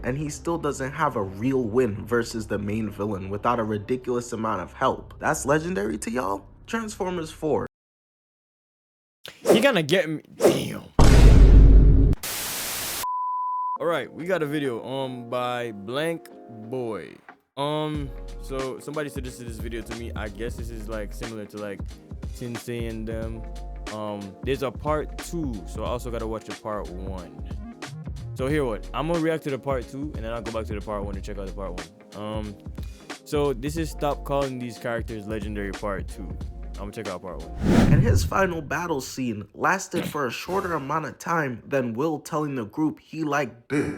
and he still doesn't have a real win versus the main villain without a ridiculous amount of help. That's legendary to y'all? Transformers 4. He gonna get me. Damn. All right, we got a video by Blank Boy. So somebody suggested this video to me. I guess this is like similar to like Sensei and them. There's a part 2, so I also gotta watch the part 1. So here what? I'm gonna react to the part 2 and then I'll go back to the part 1 to check out the part 1. So this is Stop Calling These Characters Legendary part 2. I'm gonna check out part 1. And his final battle scene lasted for a shorter amount of time than Will telling the group he liked Big.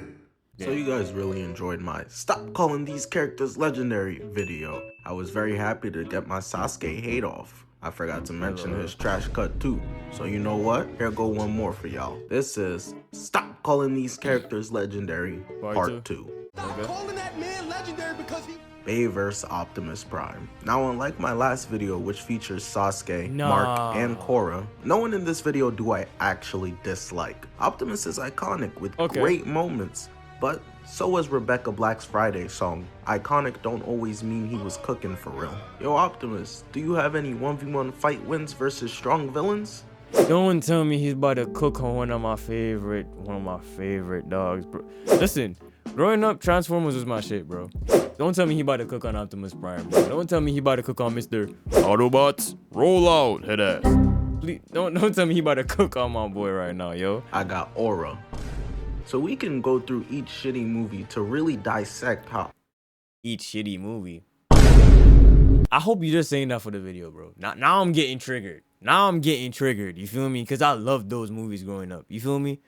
So you guys really enjoyed my Stop Calling These Characters Legendary video. I was very happy to get my Sasuke hate off. I forgot to mention his trash cut too. So you know what? Here go one more for y'all. This is Stop Calling These Characters Legendary part 2. Stop calling that man legendary because he... Bay vs Optimus Prime. Now, unlike my last video, which features Sasuke, Mark, and Korra, no one in this video do I actually dislike. Optimus is iconic with great moments, but so was Rebecca Black's Friday song. Iconic don't always mean he was cooking for real. Yo, Optimus, do you have any 1v1 fight wins versus strong villains? Don't tell me he's about to cook on one of my favorite dogs, bro. Listen, growing up, Transformers was my shit, bro. Don't tell me he about to cook on Optimus Prime, bro. Don't tell me he about to cook on Mr. Autobots. Roll out, head ass. Please, don't tell me he about to cook on my boy right now, yo. I got Aura. So we can go through each shitty movie to really dissect how. Each shitty movie. I hope you just saying that for the video, bro. Now I'm getting triggered. Now I'm getting triggered. You feel me? Because I loved those movies growing up. You feel me?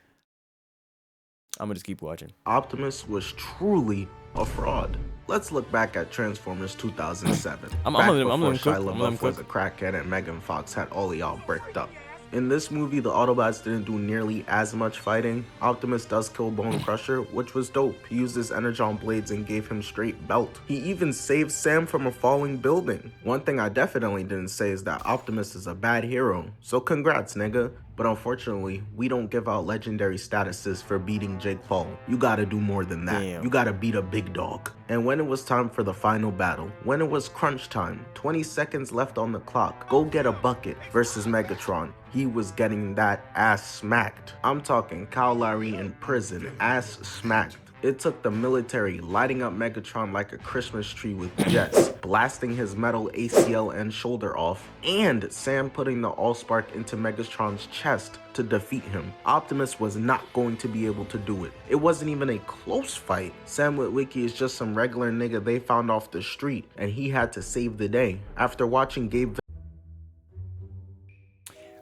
I'm gonna just keep watching. Optimus was truly a fraud. Let's look back at Transformers 2007. I'm before gonna Shia LaBeouf was a crackhead and Megan Fox had all of y'all bricked up. In this movie, the Autobots didn't do nearly as much fighting. Optimus does kill Bone Crusher, which was dope. He used his Energon blades and gave him straight belt. He even saved Sam from a falling building. One thing I definitely didn't say is that Optimus is a bad hero, so congrats, nigga. But unfortunately, we don't give out legendary statuses for beating Jake Paul. You gotta do more than that. Damn. You gotta beat a big dog. And when it was time for the final battle, when it was crunch time, 20 seconds left on the clock, go get a bucket versus Megatron. He was getting that ass smacked. I'm talking Kyle Lowry in prison, ass smacked. It took the military lighting up Megatron like a Christmas tree with jets, blasting his metal ACL and shoulder off, and Sam putting the Allspark into Megatron's chest to defeat him. Optimus was not going to be able to do it. It wasn't even a close fight. Sam Witwicky is just some regular nigga they found off the street, and he had to save the day. After watching Gabe...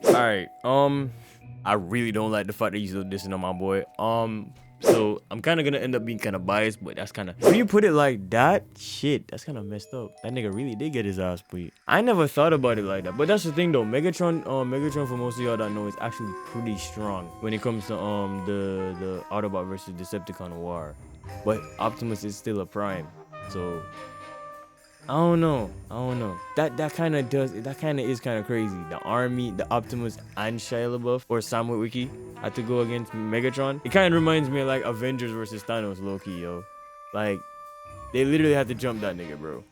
Alright, I really don't like the fact that he's still dissing on my boy. So I'm kind of gonna end up being kind of biased, but that's kind of, when you put it like that, shit, that's kind of messed up. That nigga really did get his ass beat. I never thought about it like that, but that's the thing though. Megatron, for most of y'all that know, is actually pretty strong when it comes to the Autobot versus Decepticon war. But Optimus is still a Prime, so I don't know. That kind of is kind of crazy. The army, the Optimus and Shia LaBeouf or Sam Witwicky had to go against Megatron. It kind of reminds me of like Avengers versus Thanos, low-key, yo. Like, they literally had to jump that nigga, bro.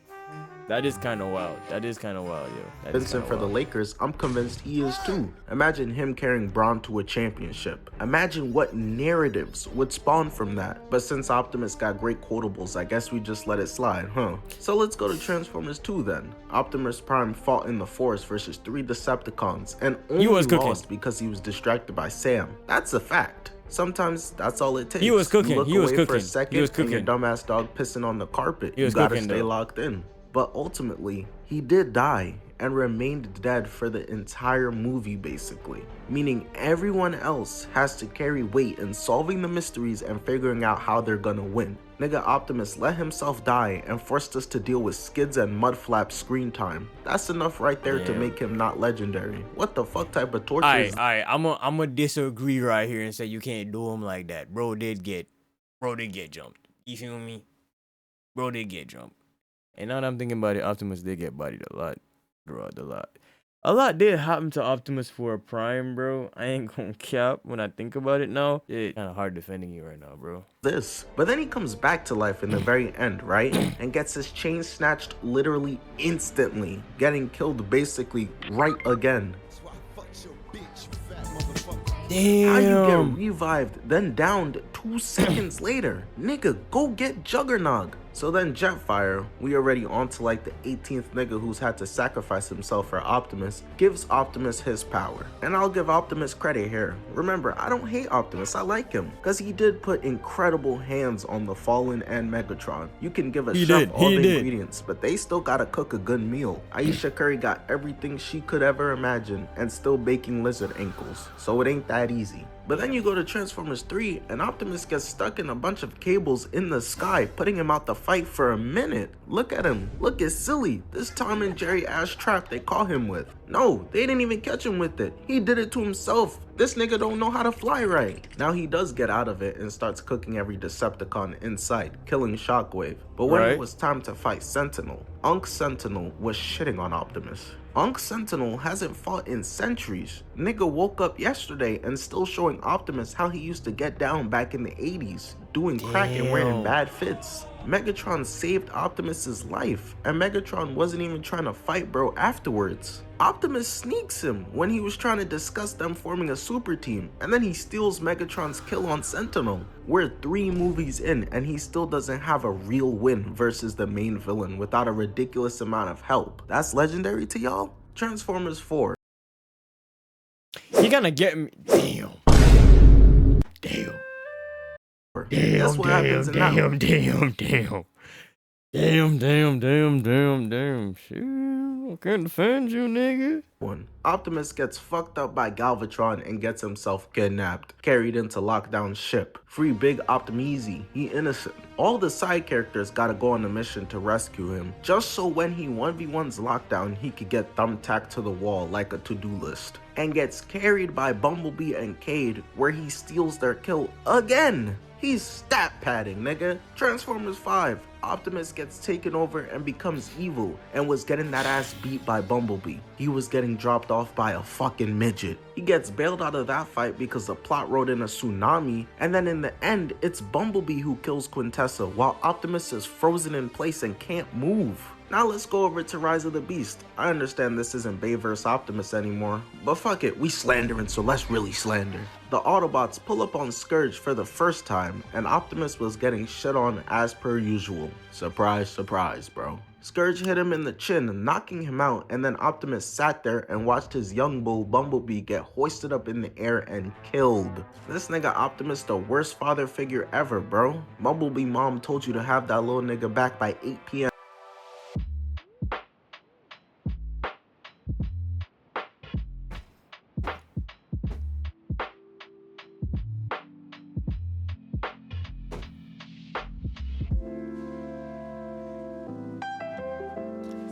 That is kind of wild. yo. Vincent for the Lakers, I'm convinced he is too. Imagine him carrying Braun to a championship. Imagine what narratives would spawn from that. But since Optimus got great quotables, I guess we just let it slide, huh? So let's go to Transformers 2 then. Optimus Prime fought in the forest versus 3 Decepticons and only lost because he was distracted by Sam. That's a fact. Sometimes that's all it takes. He was cooking. You look away for a second and your dumbass dog pissing on the carpet. You gotta stay locked in. But ultimately, he did die and remained dead for the entire movie basically. Meaning everyone else has to carry weight in solving the mysteries and figuring out how they're gonna win. Nigga Optimus let himself die and forced us to deal with skids and mudflap screen time. That's enough right there to make him not legendary. What the fuck type of torture is... Alright, I'ma disagree right here and say you can't do him like that. Bro did get jumped. You feel me? Bro did get jumped. And now that I'm thinking about it, Optimus did get bodied a lot throughout the lot. A lot did happen to Optimus for a Prime, bro. I ain't gonna cap when I think about it now. It's kind of hard defending you right now, bro. This. But then he comes back to life in the very end, right? And gets his chain snatched literally instantly, getting killed basically right again. That's why I fucked your bitch, you fat motherfucker. How you Damn. get revived, then downed 2 seconds later? Nigga, go get Juggernog. So then Jetfire, we already on to like the 18th nigga who's had to sacrifice himself for Optimus, gives Optimus his power. And I'll give Optimus credit here. Remember, I don't hate Optimus, I like him. Cause he did put incredible hands on the Fallen and Megatron. You can give a chef all the ingredients, but they still gotta cook a good meal. Aisha Curry got everything she could ever imagine and still baking lizard ankles. So it ain't that easy. But then you go to Transformers 3 and Optimus gets stuck in a bunch of cables in the sky, putting him out the fight for a minute. Look at him, look at silly. This Tom and Jerry ass trap they caught him with. No, they didn't even catch him with it. He did it to himself. This nigga don't know how to fly right. Now he does get out of it and starts cooking every Decepticon inside, killing Shockwave. But when it was time to fight Sentinel, Unc Sentinel was shitting on Optimus. Unc Sentinel hasn't fought in centuries. Nigga woke up yesterday and still showing Optimus how he used to get down back in the 80s, doing crack and wearing bad fits. Megatron saved Optimus's life, and Megatron wasn't even trying to fight bro afterwards. Optimus sneaks him when he was trying to discuss them forming a super team, and then he steals Megatron's kill on Sentinel. We're 3 movies in and he still doesn't have a real win versus the main villain without a ridiculous amount of help. That's legendary to y'all? Transformers 4. You gonna get me. Damn. Damn. That's what happens in that one. Damn. Shoot, I can't defend you, nigga. Optimus gets fucked up by Galvatron and gets himself kidnapped, carried into Lockdown's ship. Free Big Optimeasy, he innocent. All the side characters gotta go on a mission to rescue him, just so when he 1v1s Lockdown, he could get thumbtacked to the wall like a to-do list. And gets carried by Bumblebee and Cade, where he steals their kill again. He's stat padding, nigga. Transformers 5. Optimus gets taken over and becomes evil and was getting that ass beat by Bumblebee. He was getting dropped off by a fucking midget. He gets bailed out of that fight because the plot wrote in a tsunami, and then in the end, it's Bumblebee who kills Quintessa while Optimus is frozen in place and can't move. Now let's go over to Rise of the Beast. I understand this isn't Bay vs Optimus anymore, but fuck it, we slandering, so let's really slander. The Autobots pull up on Scourge for the first time, and Optimus was getting shit on as per usual. Surprise, surprise, bro. Scourge hit him in the chin, knocking him out, and then Optimus sat there and watched his young bull Bumblebee get hoisted up in the air and killed. This nigga Optimus the worst father figure ever, bro. Bumblebee mom told you to have that little nigga back by 8 p.m.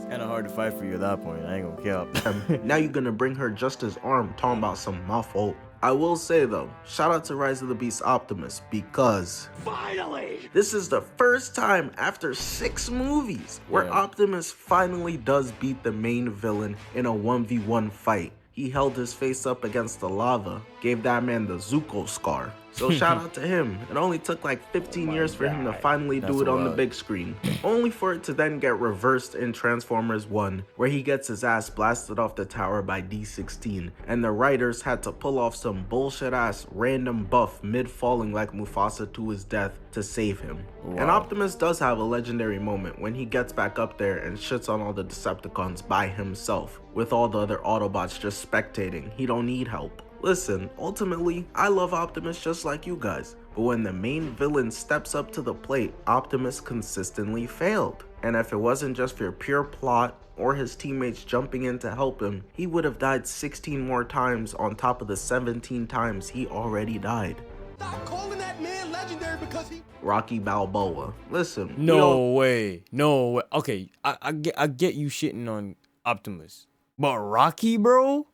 Kind of hard to fight for you at that point. I ain't gonna cap. Now you're gonna bring her just his arm, talking about some my fault. I will say though, shout out to Rise of the Beast Optimus, because finally, this is the first time after 6 movies where Optimus finally does beat the main villain in a 1v1 fight. He held his face up against the lava, gave that man the Zuko scar. So shout out to him. It only took like 15 years for him to finally do it on the big screen. Only for it to then get reversed in Transformers 1, where he gets his ass blasted off the tower by D-16, and the writers had to pull off some bullshit ass random buff mid-falling like Mufasa to his death to save him. And Optimus does have a legendary moment when he gets back up there and shits on all the Decepticons by himself, with all the other Autobots just spectating. He don't need help. Listen, ultimately, I love Optimus just like you guys, but when the main villain steps up to the plate, Optimus consistently failed. And if it wasn't just for pure plot or his teammates jumping in to help him, he would have died 16 more times on top of the 17 times he already died. Stop calling that man legendary because he... Rocky Balboa. Listen. No way. Okay, I get you shitting on Optimus, but Rocky, bro?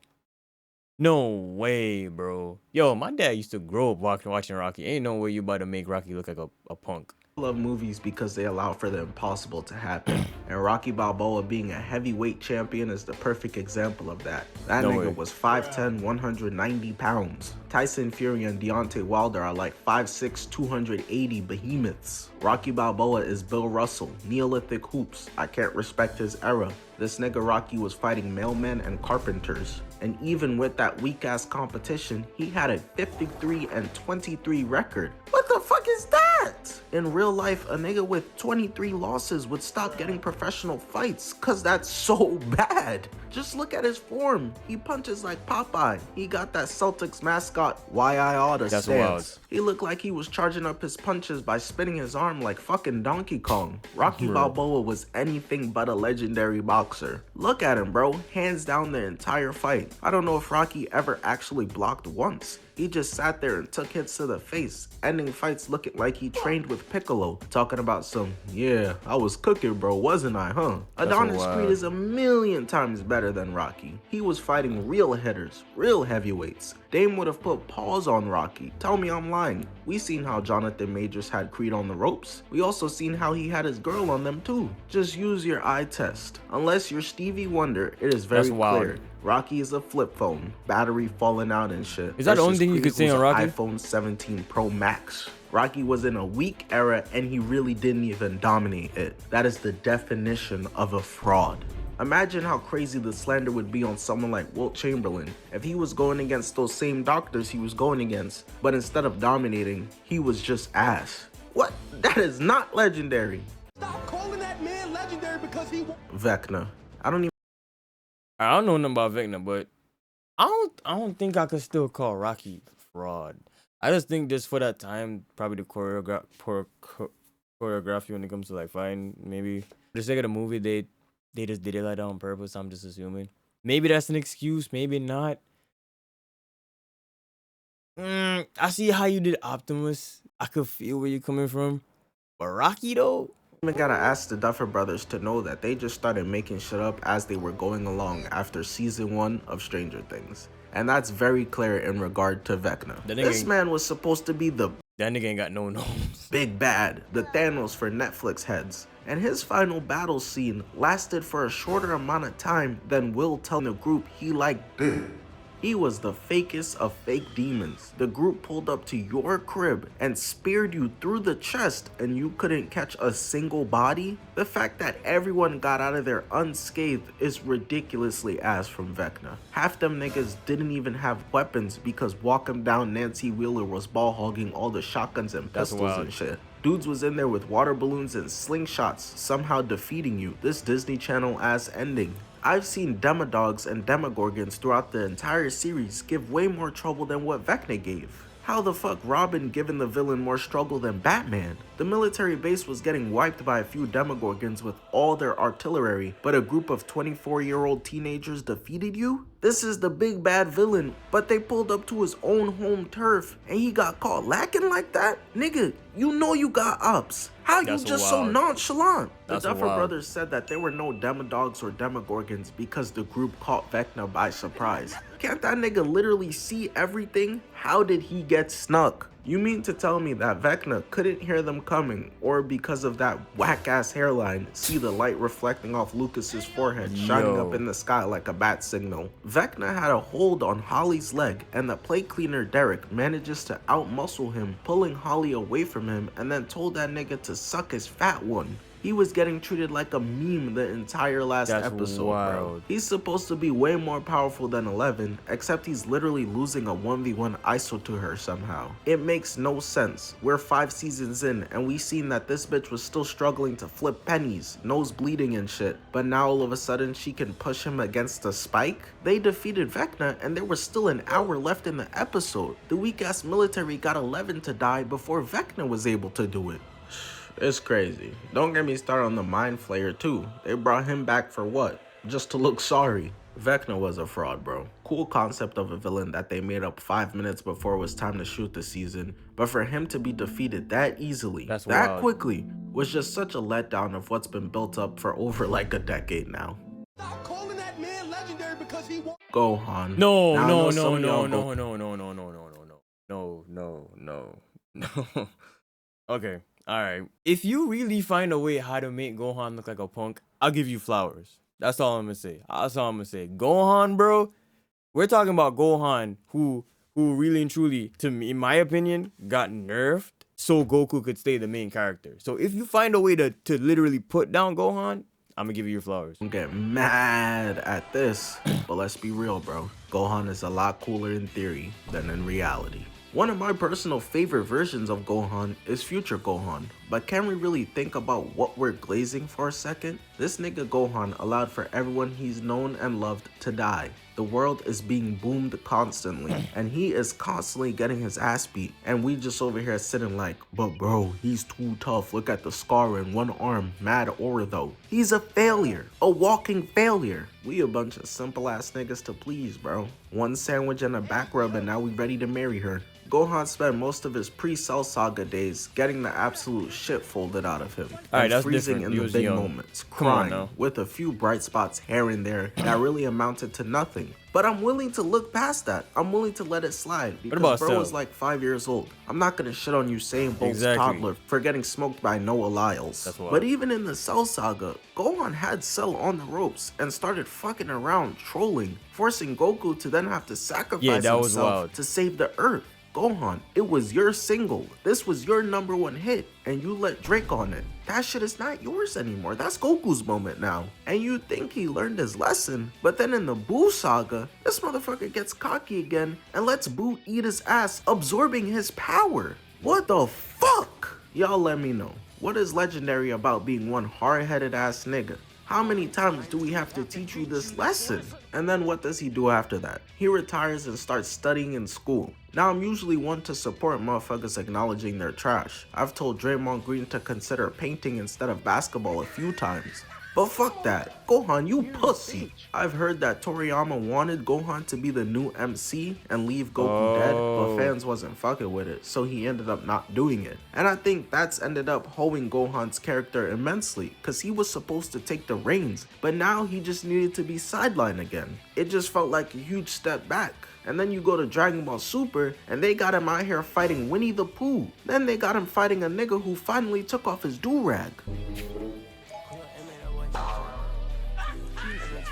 No way, bro. Yo, my dad used to grow up watching Rocky. Ain't no way you about to make Rocky look like a punk. love movies because they allow for the impossible to happen. And Rocky Balboa being a heavyweight champion is the perfect example of that. That No nigga way. was 5'10", 190 pounds. Tyson Fury and Deontay Wilder are like 5'6", 280 behemoths. Rocky Balboa is Bill Russell, Neolithic hoops. I can't respect his era. This nigga Rocky was fighting mailmen and carpenters. And even with that weak-ass competition, he had a 53-23 record. What the fuck is that? In real life, a nigga with 23 losses would stop getting professional fights, cause that's so bad. Just look at his form. He punches like Popeye. He got that Celtics mascot, why I oughta That's stance. wild. He looked like he was charging up his punches by spinning his arm like fucking Donkey Kong. Rocky Bro. Balboa was anything but a legendary boxer. Look at him, bro. Hands down the entire fight. I don't know if Rocky ever actually blocked once. He just sat there and took hits to the face, ending fights looking like he trained with Piccolo, talking about some, yeah, I was cooking, bro, wasn't I, huh? Adonis wild. Creed is a million times better than Rocky. He was fighting real hitters, real heavyweights. Dame would have put paws on Rocky. Tell me I'm lying. We seen how Jonathan Majors had Creed on the ropes. We also seen how he had his girl on them too. Just use your eye test. Unless you're Stevie Wonder, it is very That's wild. clear. Rocky is a flip phone, battery falling out and shit. Is that the only Versus thing you Creed, could say who's on an Rocky? iPhone 17 Pro Max. Rocky was in a weak era and he really didn't even dominate it. That is the definition of a fraud. Imagine how crazy the slander would be on someone like Wilt Chamberlain if he was going against those same doctors he was going against, but instead of dominating, he was just ass. What? That is not legendary. Stop calling that man legendary because he. Vecna. I don't even I don't know nothing about Vecna, but I don't think I could still call Rocky fraud. I just think just for that time, probably the choreography when it comes to like fighting, maybe for the sake of the movie, they just did it like that on purpose. I'm just assuming. Maybe that's an excuse, maybe not. I see how you did Optimus. I could feel where you're coming from, but Rocky though. gotta ask the Duffer Brothers to know that they just started making shit up as they were going along after season 1 of Stranger Things. And that's very clear in regard to Vecna. That nigga This ain't- man was supposed to be the That nigga ain't got no nose. big bad, the Thanos for Netflix heads. And his final battle scene lasted for a shorter amount of time than Will telling the group he liked dick. He was the fakest of fake demons. The group pulled up to your crib and speared you through the chest and you couldn't catch a single body? The fact that everyone got out of there unscathed is ridiculously ass from Vecna. Half them niggas didn't even have weapons because walking down Nancy Wheeler was ball hogging all the shotguns and That's pistols wild. and shit. Dudes was in there with water balloons and slingshots, somehow defeating you. This Disney Channel ass ending. I've seen Demodogs and Demogorgons throughout the entire series give way more trouble than what Vecna gave. How the fuck Robin giving the villain more struggle than Batman? The military base was getting wiped by a few Demogorgons with all their artillery, but a group of 24-year-old teenagers defeated you? This is the big bad villain, but they pulled up to his own home turf and he got caught lacking like that? Nigga, you know you got ops. How That's you just so wild. nonchalant? That's The Duffer wild. brothers said that there were no Demodogs or Demogorgons because the group caught Vecna by surprise. Can't that nigga literally see everything? How did he get snuck? You mean to tell me that Vecna couldn't hear them coming, or because of that whack-ass hairline, see the light reflecting off Lucas's forehead shining Yo. up in the sky like a bat signal? Vecna had a hold on Holly's leg, and the plate cleaner Derek manages to outmuscle him, pulling Holly away from him, and then told that nigga to suck his fat one. He was getting treated like a meme the entire last That's episode, bro. wild. He's supposed to be way more powerful than 11, except he's literally losing a 1v1 ISO to her somehow. It makes no sense. We're 5 seasons in, and we seen that this bitch was still struggling to flip pennies, nose bleeding and shit, but now all of a sudden she can push him against a spike? They defeated Vecna, and there was still an hour left in the episode. The weak-ass military got 11 to die before Vecna was able to do it. It's crazy. Don't get me started on the Mind Flayer too. They brought him back for what? Just to look sorry. Vecna was a fraud, bro. Cool concept of a villain that they made up 5 minutes before it was time to shoot the season, but for him to be defeated that easily, That's that wild. quickly, was just such a letdown of what's been built up for over like a decade now. Stop calling that man legendary because he won. Gohan. No, Now I no, know no, some of no, y'all no, no, no, no, no, no, no, no, no, no, no, no. Okay, All right. If you really find a way how to make Gohan look like a punk, I'll give you flowers. That's all I'm gonna say. That's all I'm gonna say. Gohan, bro. We're talking about Gohan, who really and truly, to me, in my opinion, got nerfed so Goku could stay the main character. So if you find a way to literally put down Gohan, I'm gonna give you your flowers. I'm getting mad at this, but let's be real, bro. Gohan is a lot cooler in theory than in reality. One of my personal favorite versions of Gohan is Future Gohan, but can we really think about what we're glazing for a second? This nigga Gohan allowed for everyone he's known and loved to die. The world is being boomed constantly, and he is constantly getting his ass beat, and we just over here sitting like, but bro, he's too tough, look at the scar in one arm, mad aura though. He's a failure, a walking failure. We a bunch of simple ass niggas to please, bro. One sandwich and a back rub and now we ready to marry her. Gohan spent most of his pre-Cell Saga days getting the absolute shit folded out of him. Alright, that's freezing different. in He the big was young. moments, Come on crying, now. with a few bright spots here and there that really amounted to nothing. But I'm willing to look past that. I'm willing to let it slide because about bro Cell? is like 5 years old. I'm not gonna shit on Usain Bolt's Exactly. toddler for getting smoked by Noah Lyles. That's wild. But even in the Cell Saga, Gohan had Cell on the ropes and started fucking around, trolling, forcing Goku to then have to sacrifice Yeah, that was himself wild. to save the Earth. Gohan, it was your single. This was your #1 hit, and you let Drake on it. That shit is not yours anymore. That's Goku's moment now. And you think he learned his lesson, but then in the Buu saga, this motherfucker gets cocky again and lets Buu eat his ass, absorbing his power. What the fuck? Y'all let me know. What is legendary about being one hard-headed ass nigga? How many times do we have to teach you this lesson? And then what does he do after that? He retires and starts studying in school. Now I'm usually one to support motherfuckers acknowledging their trash. I've told Draymond Green to consider painting instead of basketball a few times. But fuck that. Gohan, you pussy. I've heard that Toriyama wanted Gohan to be the new MC and leave Goku dead, but fans wasn't fucking with it, so he ended up not doing it. And I think that's ended up holding Gohan's character immensely, cause he was supposed to take the reins, but now he just needed to be sidelined again. It just felt like a huge step back. And then you go to Dragon Ball Super, and they got him out here fighting Winnie the Pooh. Then they got him fighting a nigga who finally took off his do-rag.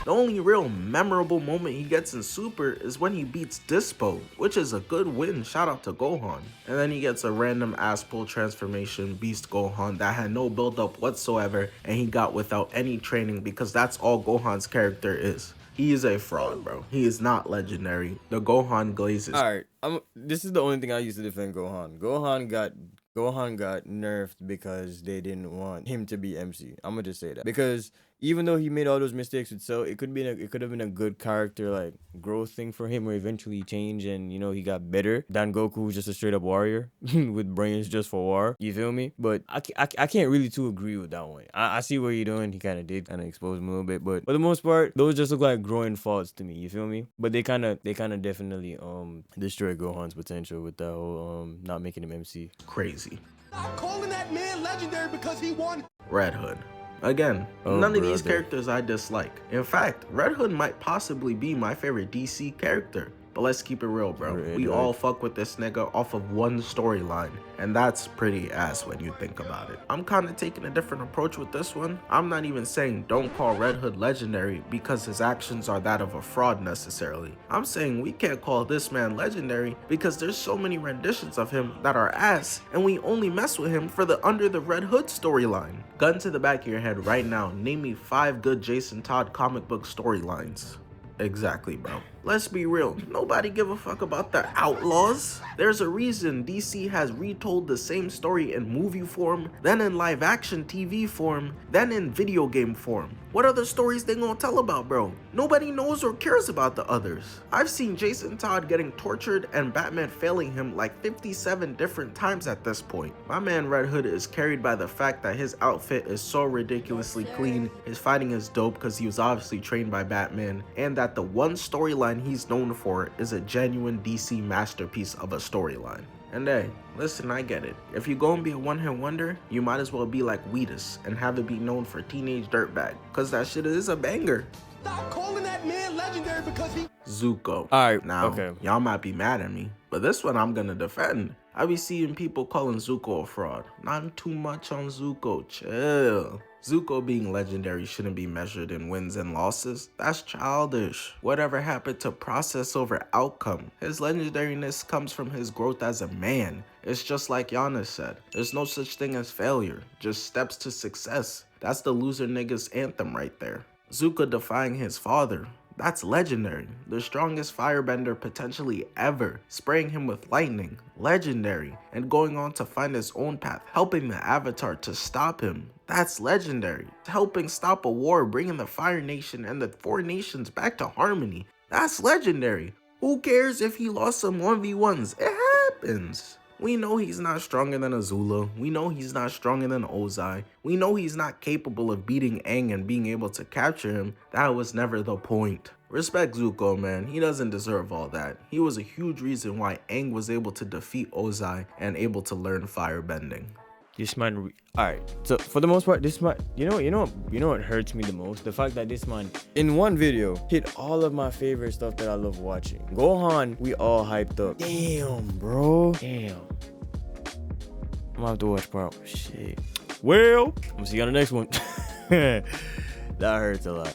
The only real memorable moment he gets in Super is when he beats Dispo, which is a good win, shout out to Gohan. And then he gets a random ass pull transformation Beast Gohan that had no build up whatsoever and he got without any training because that's all Gohan's character is. He is a fraud, bro. He is not legendary. The Gohan glazes. All right, this is the only thing I used to defend Gohan. Gohan got nerfed because they didn't want him to be MC. I'm gonna just say that because even though he made all those mistakes with Cell, it could have been a good character like growth thing for him, where eventually he changed and he got better than Goku, who's just a straight up warrior with brains just for war. You feel me? But I can't really too agree with that one. I see what you're doing. He kind of did expose him a little bit, but for the most part, those just look like growing faults to me. You feel me? But they kind of definitely destroyed Gohan's potential with that whole not making him MC. Crazy. Stop calling that man legendary because he won. Red Hood. Again, Oh, none of these brother. characters I dislike. In fact, Red Hood might possibly be my favorite DC character. But let's keep it real, bro. Red We Hood. all fuck with this nigga off of one storyline. And that's pretty ass when you think about it. I'm kind of taking a different approach with this one. I'm not even saying don't call Red Hood legendary because his actions are that of a fraud necessarily. I'm saying we can't call this man legendary because there's so many renditions of him that are ass and we only mess with him for the Under the Red Hood storyline. Gun to the back of your head right now, name me 5 good Jason Todd comic book storylines. Exactly, bro. Let's be real, nobody give a fuck about the Outlaws. There's a reason DC has retold the same story in movie form, then in live action TV form, then in video game form. What other stories they gonna tell about, bro? Nobody knows or cares about the others. I've seen Jason Todd getting tortured and Batman failing him like 57 different times at this point. My man Red Hood is carried by the fact that his outfit is so ridiculously clean, his fighting is dope because he was obviously trained by Batman, and that the one storyline he's known for is a genuine DC masterpiece of a storyline. And hey, listen, I get it. If you're gonna be a one-hit wonder, you might as well be like Wheatus and have it be known for Teenage Dirtbag, cause that shit is a banger. Stop calling that man legendary because he Zuko. Alright, Now, okay. y'all might be mad at me, but this one I'm gonna defend. I be seeing people calling Zuko a fraud. Not too much on Zuko, chill. Zuko being legendary shouldn't be measured in wins and losses. That's childish. Whatever happened to process over outcome? His legendariness comes from his growth as a man. It's just like Giannis said, there's no such thing as failure, just steps to success. That's the loser niggas anthem right there. Zuko defying his father. That's legendary. The strongest firebender potentially ever, spraying him with lightning. Legendary. And going on to find his own path, helping the Avatar to stop him. That's legendary. Helping stop a war, bringing the Fire Nation and the four nations back to harmony. That's legendary. Who cares if he lost some 1v1s? It happens. We know he's not stronger than Azula. We know he's not stronger than Ozai. We know he's not capable of beating Aang and being able to capture him. That was never the point. Respect Zuko, man. He doesn't deserve all that. He was a huge reason why Aang was able to defeat Ozai and able to learn firebending. This man, alright. So for the most part, this man, you know what hurts me the most? The fact that this man, in one video, hit all of my favorite stuff that I love watching. Gohan, we all hyped up. Damn, bro. Damn. I'm gonna have to watch part. Shit. Well, I'm gonna see you on the next one. That hurts a lot.